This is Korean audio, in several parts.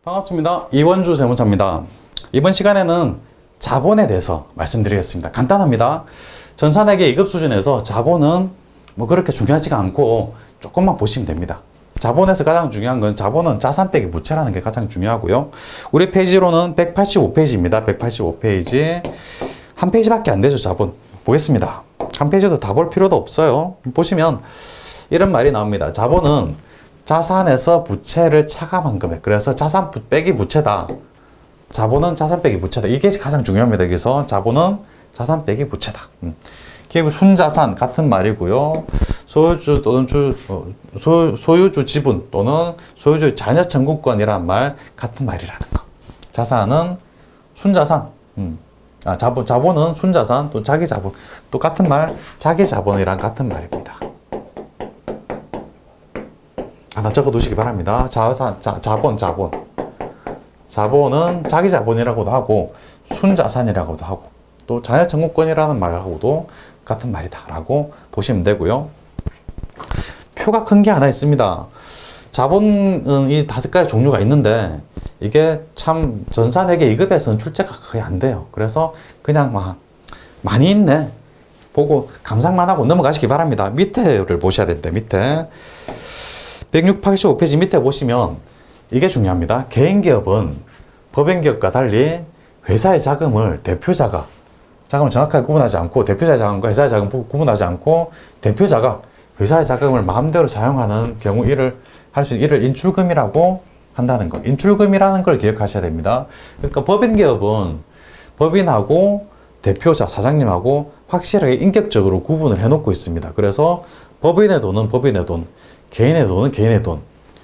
반갑습니다. 이원주 세무사입니다. 이번 시간에는 자본에 대해서 말씀드리겠습니다. 간단합니다. 전산회계 2급 수준에서 자본은 뭐 그렇게 중요하지가 않고 조금만 보시면 됩니다. 자본에서 가장 중요한 건 자본은 자산 빼기 부채라는 게 가장 중요하고요. 우리 페이지로는 185페이지입니다. 185페이지. 한 페이지밖에 안 되죠, 자본. 보겠습니다. 한 페이지도 다 볼 필요도 없어요. 보시면 이런 말이 나옵니다. 자본은 자산에서 부채를 차감한 금액. 그래서 자산 빼기 부채다. 자본은 자산 빼기 부채다. 이게 가장 중요합니다. 여기서 자본은 자산 빼기 부채다. 기업의 순자산 같은 말이고요. 소유주 또는 소유주 지분 또는 소유주 자녀 청구권이란 말 같은 말이라는 거. 자산은 순자산. 자본은 순자산 또 자기 자본. 또 같은 말 자기 자본이란 같은 말입니다. 하나 적어 두시기 바랍니다. 자본. 자본은 자기 자본이라고도 하고, 순자산이라고도 하고, 또 자녀 청구권이라는 말하고도 같은 말이다. 라고 보시면 되고요. 표가 큰 게 하나 있습니다. 자본은 이 5가지 종류가 있는데, 이게 참 전산회계 2급에서는 출제가 거의 안 돼요. 그래서 그냥 많이 있네. 보고 감상만 하고 넘어가시기 바랍니다. 밑에를 보셔야 됩니다. 밑에. 185페이지 밑에 보시면 이게 중요합니다. 개인기업은 법인기업과 달리 회사의 자금을 대표자가 자금을 정확하게 구분하지 않고 대표자의 자금과 회사의 자금을 구분하지 않고 대표자가 회사의 자금을 마음대로 사용하는 경우 이를 인출금이라고 한다는 거. 인출금이라는 걸 기억하셔야 됩니다. 그러니까 법인기업은 법인하고 대표자, 사장님하고 확실하게 인격적으로 구분을 해놓고 있습니다. 그래서 법인의 돈은 법인의 돈, 개인의 돈은 개인의 돈,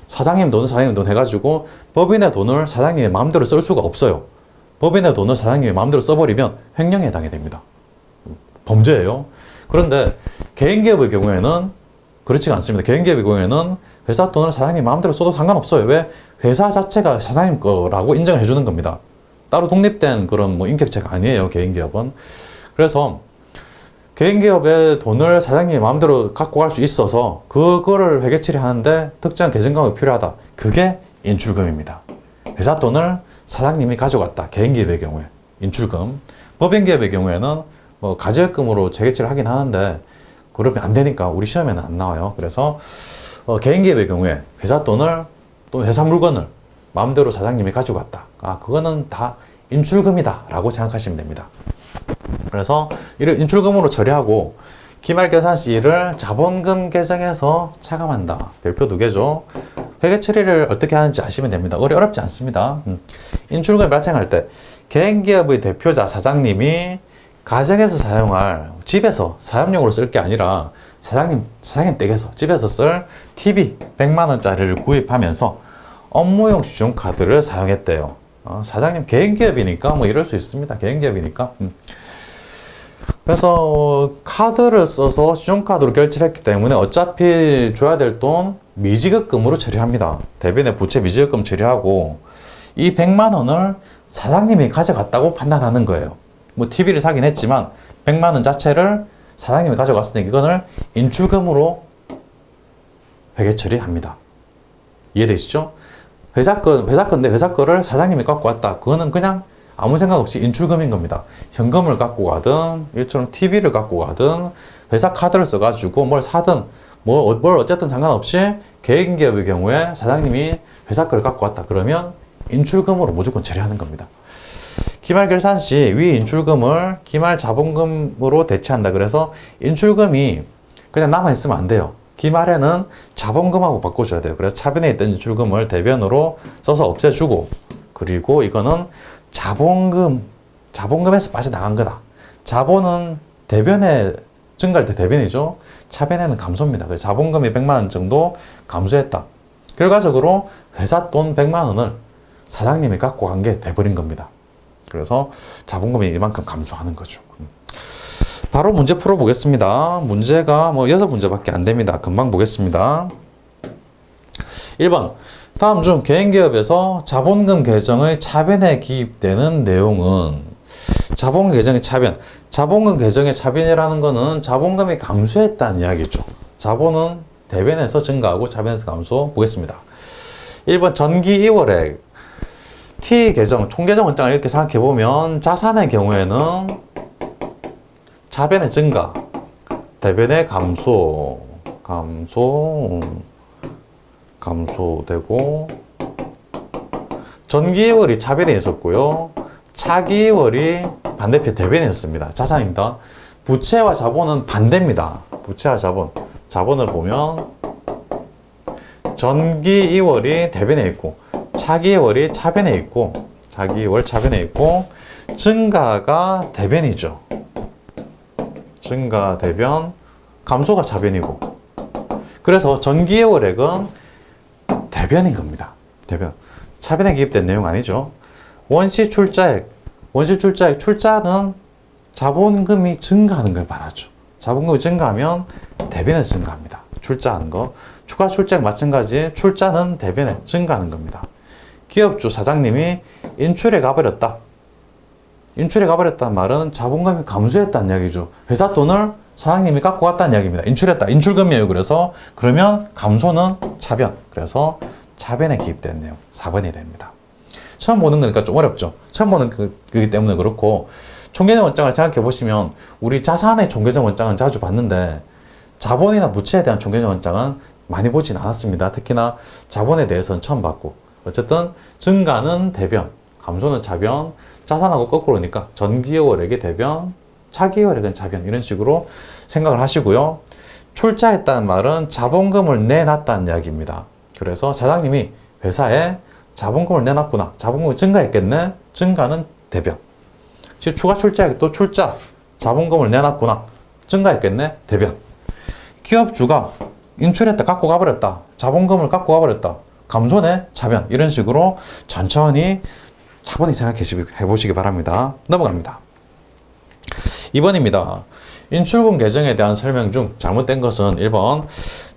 사장님 돈은 사장님 돈 해가지고 법인의 돈을 사장님이 마음대로 쓸 수가 없어요. 법인의 돈을 사장님이 마음대로 써버리면 횡령에 해당이 됩니다. 범죄예요. 그런데 개인기업의 경우에는 그렇지가 않습니다. 개인기업의 경우에는 회사 돈을 사장님이 마음대로 써도 상관없어요. 왜? 회사 자체가 사장님 거라고 인정을 해주는 겁니다. 따로 독립된 그런 인격체가 아니에요. 개인기업은. 그래서 개인기업의 돈을 사장님이 마음대로 갖고 갈 수 있어서 그거를 회계 처리하는데 특정한 계정강이 필요하다. 그게 인출금입니다. 회사 돈을 사장님이 가져갔다. 개인기업의 경우에 인출금. 법인기업의 경우에는 가저금으로 회계 처리를 하긴 하는데 그러면 안 되니까 우리 시험에는 안 나와요. 그래서 개인기업의 경우에 회사 돈을 또 회사 물건을 마음대로 사장님이 가져갔다. 그거는 다 인출금이다 라고 생각하시면 됩니다. 그래서 이를 인출금으로 처리하고 기말결산시를 자본금 계정에서 차감한다. 별표 2개죠. 회계 처리를 어떻게 하는지 아시면 됩니다. 어렵지 않습니다. 인출금이 발생할 때 개인기업의 대표자 사장님이 가정에서 사용할 집에서 사업용으로 쓸 게 아니라 사장님 댁에서 집에서 쓸 TV 100만원짜리를 구입하면서 업무용 신용카드를 사용했대요. 사장님 개인기업이니까 이럴 수 있습니다. 개인기업이니까. 그래서 카드를 써서 신용카드로 결제를 했기 때문에 어차피 줘야 될 돈 미지급금으로 처리합니다. 대변에 부채 미지급금 처리하고 이 100만 원을 사장님이 가져갔다고 판단하는 거예요. TV를 사긴 했지만 100만 원 자체를 사장님이 가져갔으니 이거를 인출금으로 회계 처리합니다. 이해되시죠? 회사 건데 회사 거를 사장님이 갖고 왔다. 그거는 그냥 아무 생각 없이 인출금인 겁니다. 현금을 갖고 가든, 일처럼 TV를 갖고 가든, 회사 카드를 써가지고 뭘 사든, 뭘 어쨌든 상관없이 개인기업의 경우에 사장님이 회사 거를 갖고 왔다. 그러면 인출금으로 무조건 처리하는 겁니다. 기말결산 시 위 인출금을 기말자본금으로 대체한다. 그래서 인출금이 그냥 남아있으면 안 돼요. 기말에는 자본금하고 바꿔줘야 돼요. 그래서 차변에 있던 인출금을 대변으로 써서 없애주고, 그리고 이거는 자본금에서 빠져나간 거다. 자본은 대변에 증가할 때 대변이죠. 차변에는 감소입니다. 그래서 자본금이 100만 원 정도 감소했다. 결과적으로 회사 돈 100만 원을 사장님이 갖고 간 게 돼버린 겁니다. 그래서 자본금이 이만큼 감소하는 거죠. 바로 문제 풀어보겠습니다. 문제가 6문제밖에 안 됩니다. 금방 보겠습니다. 1번. 다음 중 개인기업에서 자본금 계정의 차변에 기입되는 내용은 자본금 계정의 차변. 자본금 계정의 차변이라는 거는 자본금이 감소했다는 이야기죠. 자본은 대변에서 증가하고 차변에서 감소. 보겠습니다. 1번 전기 2월액. T 계정, 총계정 원장을 이렇게 생각해 보면 자산의 경우에는 차변의 증가, 대변의 감소되고 전기월이 차변에 있었고요. 차기월이 반대편 대변에 있었습니다. 자산입니다. 부채와 자본은 반대입니다. 부채와 자본을 보면 전기 2월이 대변에 있고 차기 2월이 차변에 있고 증가가 대변이죠. 증가 대변, 감소가 차변이고 그래서 전기 2월액은 대변인 겁니다. 대변. 차변에 기입된 내용 아니죠. 원시 출자액, 출자는 자본금이 증가하는 걸 말하죠. 자본금이 증가하면 대변에 증가합니다. 출자하는 거. 추가 출자액 마찬가지 출자는 대변에 증가하는 겁니다. 기업주 사장님이 인출해 가버렸다. 인출해 가버렸다는 말은 자본금이 감소했다는 이야기죠. 회사 돈을 사장님이 갖고 갔다는 이야기입니다. 인출했다. 인출금이에요. 그래서 그러면 감소는 차변. 그래서 차변에 기입된 내용 4번이 됩니다. 처음 보는 거니까 좀 어렵죠. 처음 보는 거기 때문에 그렇고 총계정 원장을 생각해 보시면 우리 자산의 총계정 원장은 자주 봤는데 자본이나 부채에 대한 총계정 원장은 많이 보진 않았습니다. 특히나 자본에 대해서는 처음 봤고 어쨌든 증가는 대변, 감소는 차변, 자산하고 거꾸로니까 전기월액의 대변, 차기월액은 차변 이런 식으로 생각을 하시고요. 출자했다는 말은 자본금을 내놨다는 이야기입니다. 그래서 사장님이 회사에 자본금을 내놨구나. 자본금이 증가했겠네. 증가는 대변. 즉 추가 출자액 또 출자. 자본금을 내놨구나. 증가했겠네. 대변. 기업주가 인출했다. 갖고 가버렸다. 자본금을 갖고 가버렸다. 감소네. 차변. 이런 식으로 천천히 차분히 생각해 보시기 바랍니다. 넘어갑니다. 2번입니다. 인출금 계정에 대한 설명 중 잘못된 것은 1번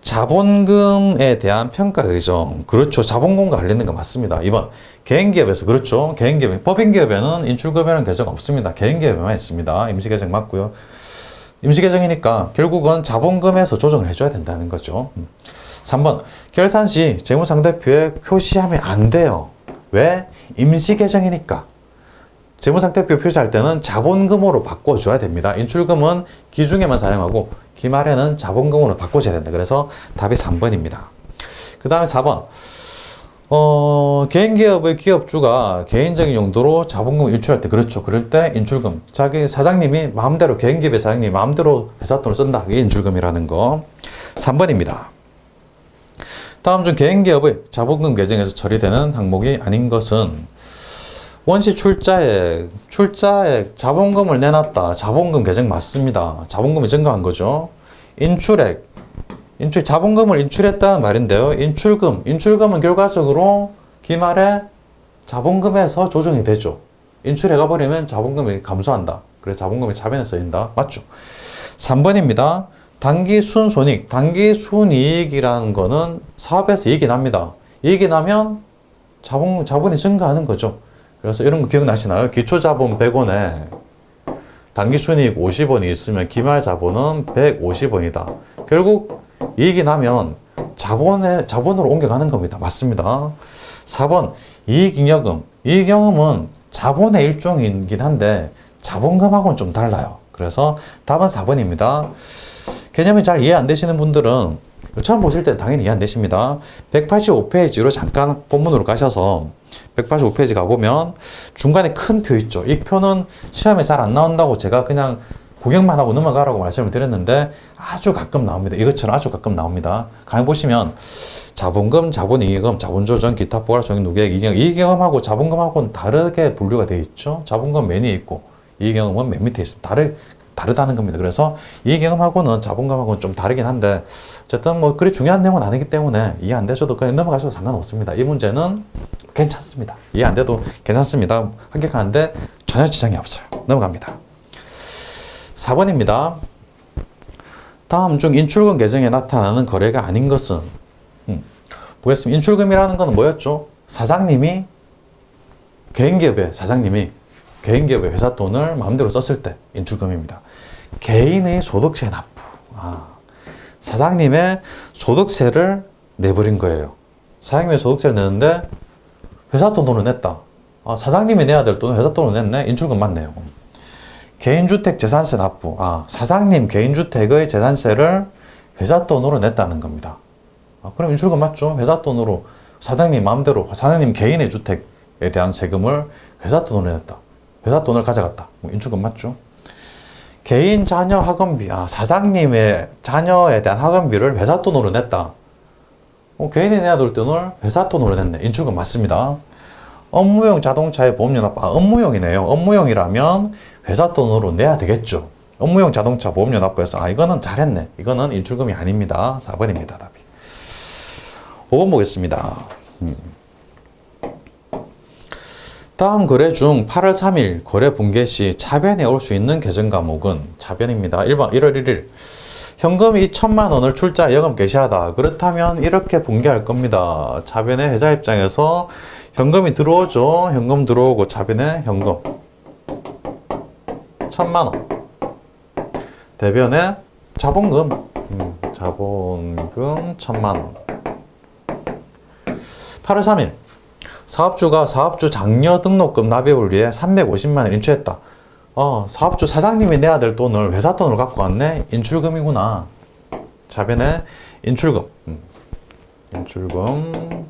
자본금에 대한 평가 규정. 그렇죠. 자본금과 관련된 거 맞습니다. 2번 개인기업에서 그렇죠. 개인기업, 법인기업에는 인출금이라는 계정 없습니다. 개인기업에만 있습니다. 임시계정 맞고요. 임시계정이니까 결국은 자본금에서 조정을 해줘야 된다는 거죠. 3번 결산 시 재무상태표에 표시하면 안 돼요. 왜? 임시계정이니까. 재무상태표 표시할 때는 자본금으로 바꿔줘야 됩니다. 인출금은 기중에만 사용하고 기말에는 자본금으로 바꿔줘야 된다. 그래서 답이 3번입니다. 그 다음에 4번 개인기업의 기업주가 개인적인 용도로 자본금을 인출할 때 그렇죠. 그럴 때 인출금. 자기 사장님이 마음대로 개인기업의 사장님이 마음대로 회사 돈을 쓴다. 이게 인출금이라는 거. 3번입니다. 다음 중 개인기업의 자본금 계정에서 처리되는 항목이 아닌 것은 원시 출자액, 자본금을 내놨다. 자본금 계정 맞습니다. 자본금이 증가한 거죠. 인출액, 자본금을 인출했다는 말인데요. 인출금은 결과적으로 기말에 자본금에서 조정이 되죠. 인출해가 버리면 자본금이 감소한다. 그래서 자본금이 차변에 쓰인다. 맞죠? 3번입니다. 단기 순손익, 단기 순이익이라는 거는 사업에서 이익이 납니다. 이익이 나면 자본이 증가하는 거죠. 그래서 이런 거 기억나시나요? 기초자본 100원에 단기순이익 50원이 있으면 기말자본은 150원이다. 결국 이익이 나면 자본으로 옮겨가는 겁니다. 맞습니다. 4번 이익잉여금. 이익잉여금은 자본의 일종이긴 한데 자본금하고는 좀 달라요. 그래서 답은 4번입니다. 개념이 잘 이해 안 되시는 분들은 처음 보실 때 당연히 이해 안 되십니다. 185페이지로 잠깐 본문으로 가셔서 185페이지 가보면 중간에 큰 표 있죠. 이 표는 시험에 잘 안 나온다고 제가 그냥 구경만 하고 넘어가라고 말씀을 드렸는데 아주 가끔 나옵니다. 이것처럼 아주 가끔 나옵니다. 가만 보시면 자본금, 자본이익금, 자본조정, 기타 포괄적인 누계액, 이익잉여금하고 자본금하고는 다르게 분류가 되어 있죠. 자본금 맨 위에 있고 이익잉여금은 맨 밑에 있습니다. 다르다는 겁니다. 그래서 이익잉여금하고는 자본금하고는 좀 다르긴 한데 어쨌든 뭐 그리 중요한 내용은 아니기 때문에 이해 안 되셔도 그냥 넘어가셔도 상관없습니다. 이 문제는 괜찮습니다. 이해 안 돼도 괜찮습니다. 합격하는데 전혀 지장이 없어요. 넘어갑니다. 4번입니다. 다음 중 인출금 계정에 나타나는 거래가 아닌 것은 보겠습니다. 인출금이라는 건 뭐였죠? 개인기업의 사장님이 개인기업의 회사 돈을 마음대로 썼을 때 인출금입니다. 개인의 소득세 납부. 사장님의 소득세를 내버린 거예요. 사장님의 소득세를 내는데 회사 돈으로 냈다. 사장님이 내야 될 돈은 회사 돈으로 냈네. 인출금 맞네요. 개인주택 재산세 납부. 사장님 개인주택의 재산세를 회사 돈으로 냈다는 겁니다. 그럼 인출금 맞죠? 회사 돈으로 사장님 마음대로 사장님 개인의 주택에 대한 세금을 회사 돈으로 냈다. 회사 돈을 가져갔다. 인출금 맞죠? 개인 자녀 학원비. 사장님의 자녀에 대한 학원비를 회사 돈으로 냈다. 개인이 내야 될 돈을 회사 돈으로 냈네. 인출금 맞습니다. 업무용 자동차의 보험료납부. 업무용이네요. 업무용이라면 회사 돈으로 내야 되겠죠. 업무용 자동차 보험료 납부해서 이거는 잘했네. 이거는 인출금이 아닙니다. 4번입니다. 답이. 5번 보겠습니다. 다음 거래 중 8월 3일 거래 분개 시 차변에 올 수 있는 계정 과목은 차변입니다. 1번 1월 1일 현금 2천만 원을 출자 여금 개시하다. 그렇다면 이렇게 분개할 겁니다. 차변에 회사 입장에서 현금이 들어오죠. 현금 들어오고 차변에 현금 1천만 원. 대변에 자본금. 자본금 1천만 원. 8월 3일 사업주가 사업주 장려 등록금 납입을 위해 350만 원 인출했다. 사업주 사장님이 내야 될 돈을 회사 돈으로 갖고 왔네. 인출금이구나. 자변에 인출금. 인출금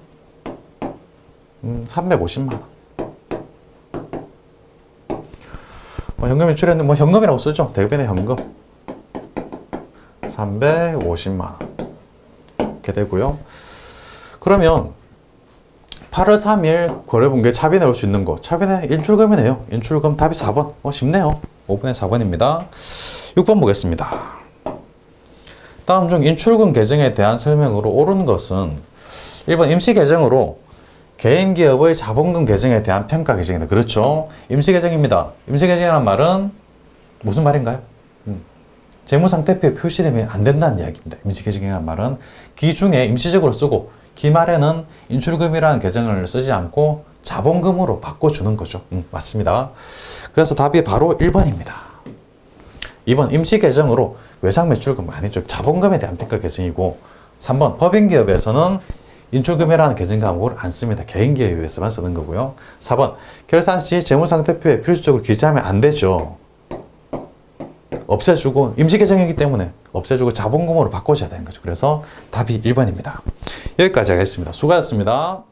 350만 원. 현금 인출했는데 현금이라고 쓰죠. 대변에 현금 350만 원. 이렇게 되고요. 그러면 8월 3일 거래분개 차변에 올 수 있는 거. 차변에 인출금이네요. 인출금 답이 4번. 쉽네요. 5번에 4번입니다. 6번 보겠습니다. 다음 중 인출금 계정에 대한 설명으로 옳은 것은 1번 임시 계정으로 개인 기업의 자본금 계정에 대한 평가 계정이다. 그렇죠. 임시 계정입니다. 임시 계정이라는 말은 무슨 말인가요? 재무상태표에 표시되면 안 된다는 이야기입니다. 임시 계정이라는 말은 기 중에 임시적으로 쓰고 기 말에는 인출금이라는 계정을 쓰지 않고 자본금으로 바꿔주는 거죠. 맞습니다. 그래서 답이 바로 1번입니다. 2번 임시 계정으로 외상 매출금 아니죠. 자본금에 대한 평가 계정이고 3번 법인기업에서는 인출금이라는 계정 과목을 안 씁니다. 개인기업에서만 쓰는 거고요. 4번 결산 시 재무상태표에 필수적으로 기재하면 안 되죠. 없애주고 임시 계정이기 때문에 없애주고 자본금으로 바꿔줘야 되는 거죠. 그래서 답이 1번입니다. 여기까지 하겠습니다. 수고하셨습니다.